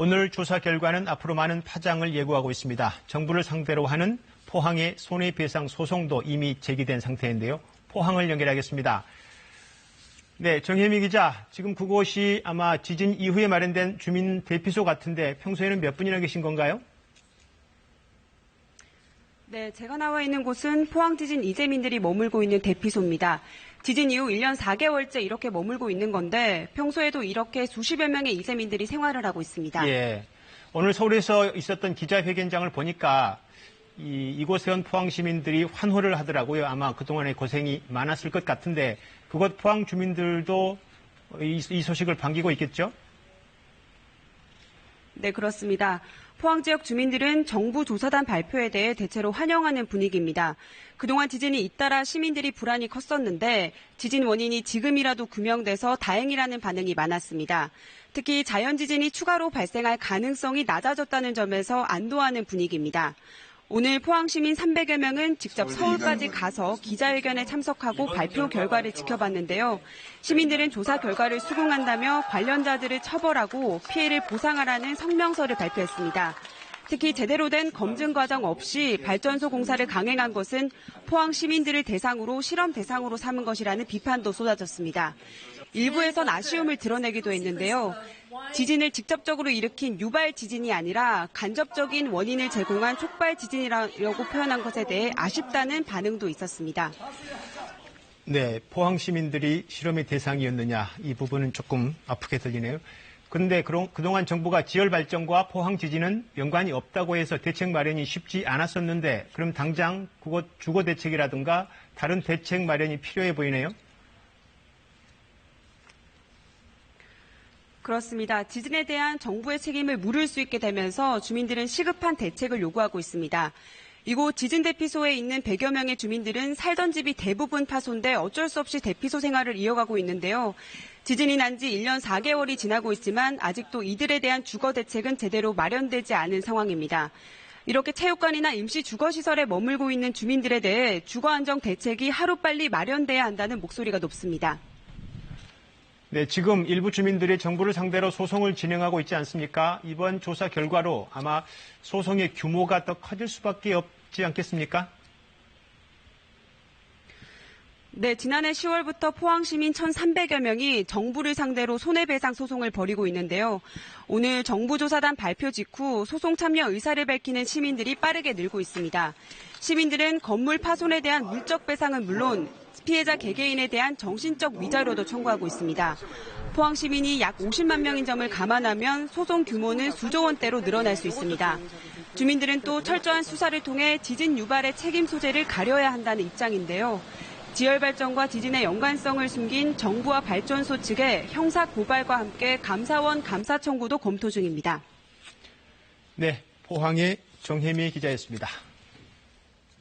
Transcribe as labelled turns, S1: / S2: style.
S1: 오늘 조사 결과는 앞으로 많은 파장을 예고하고 있습니다. 정부를 상대로 하는 포항의 손해배상 소송도 이미 제기된 상태인데요. 포항을 연결하겠습니다. 네, 정혜미 기자, 지금 그곳이 아마 지진 이후에 마련된 주민 대피소 같은데 평소에는 몇 분이나 계신 건가요?
S2: 네, 제가 나와 있는 곳은 포항 지진 이재민들이 머물고 있는 대피소입니다. 지진 이후 1년 4개월째 이렇게 머물고 있는 건데 평소에도 이렇게 수십여 명의 이재민들이 생활을 하고 있습니다.
S1: 예, 오늘 서울에서 있었던 기자회견장을 보니까 이곳에 온 포항 시민들이 환호를 하더라고요. 아마 그동안에 고생이 많았을 것 같은데 그곳 포항 주민들도 이 소식을 반기고 있겠죠?
S2: 네, 그렇습니다. 포항 지역 주민들은 정부 조사단 발표에 대해 대체로 환영하는 분위기입니다. 그동안 지진이 잇따라 시민들이 불안이 컸었는데 지진 원인이 지금이라도 규명돼서 다행이라는 반응이 많았습니다. 특히 자연지진이 추가로 발생할 가능성이 낮아졌다는 점에서 안도하는 분위기입니다. 오늘 포항 시민 300여 명은 직접 서울까지 가서 기자회견에 참석하고 발표 결과를 지켜봤는데요. 시민들은 조사 결과를 수긍한다며 관련자들을 처벌하고 피해를 보상하라는 성명서를 발표했습니다. 특히 제대로 된 검증 과정 없이 발전소 공사를 강행한 것은 포항 시민들을 대상으로 실험 대상으로 삼은 것이라는 비판도 쏟아졌습니다. 일부에선 아쉬움을 드러내기도 했는데요. 지진을 직접적으로 일으킨 유발 지진이 아니라 간접적인 원인을 제공한 촉발 지진이라고 표현한 것에 대해 아쉽다는 반응도 있었습니다.
S1: 네, 포항 시민들이 실험의 대상이었느냐 이 부분은 조금 아프게 들리네요. 그런데 그동안 정부가 지열 발전과 포항 지진은 연관이 없다고 해서 대책 마련이 쉽지 않았었는데 그럼 당장 그곳 주거 대책이라든가 다른 대책 마련이 필요해 보이네요.
S2: 그렇습니다. 지진에 대한 정부의 책임을 물을 수 있게 되면서 주민들은 시급한 대책을 요구하고 있습니다. 이곳 지진 대피소에 있는 100여 명의 주민들은 살던 집이 대부분 파손돼 어쩔 수 없이 대피소 생활을 이어가고 있는데요. 지진이 난 지 1년 4개월이 지나고 있지만 아직도 이들에 대한 주거 대책은 제대로 마련되지 않은 상황입니다. 이렇게 체육관이나 임시 주거시설에 머물고 있는 주민들에 대해 주거 안정 대책이 하루빨리 마련돼야 한다는 목소리가 높습니다.
S1: 네, 지금 일부 주민들이 정부를 상대로 소송을 진행하고 있지 않습니까? 이번 조사 결과로 아마 소송의 규모가 더 커질 수밖에 없지 않겠습니까?
S2: 네, 지난해 10월부터 포항 시민 1,300여 명이 정부를 상대로 손해배상 소송을 벌이고 있는데요. 오늘 정부조사단 발표 직후 소송 참여 의사를 밝히는 시민들이 빠르게 늘고 있습니다. 시민들은 건물 파손에 대한 물적 배상은 물론 피해자 개개인에 대한 정신적 위자료도 청구하고 있습니다. 포항 시민이 약 50만 명인 점을 감안하면 소송 규모는 수조 원대로 늘어날 수 있습니다. 주민들은 또 철저한 수사를 통해 지진 유발의 책임 소재를 가려야 한다는 입장인데요. 지열 발전과 지진의 연관성을 숨긴 정부와 발전소 측의 형사 고발과 함께 감사원 감사 청구도 검토 중입니다.
S1: 네, 포항의 정혜미 기자였습니다.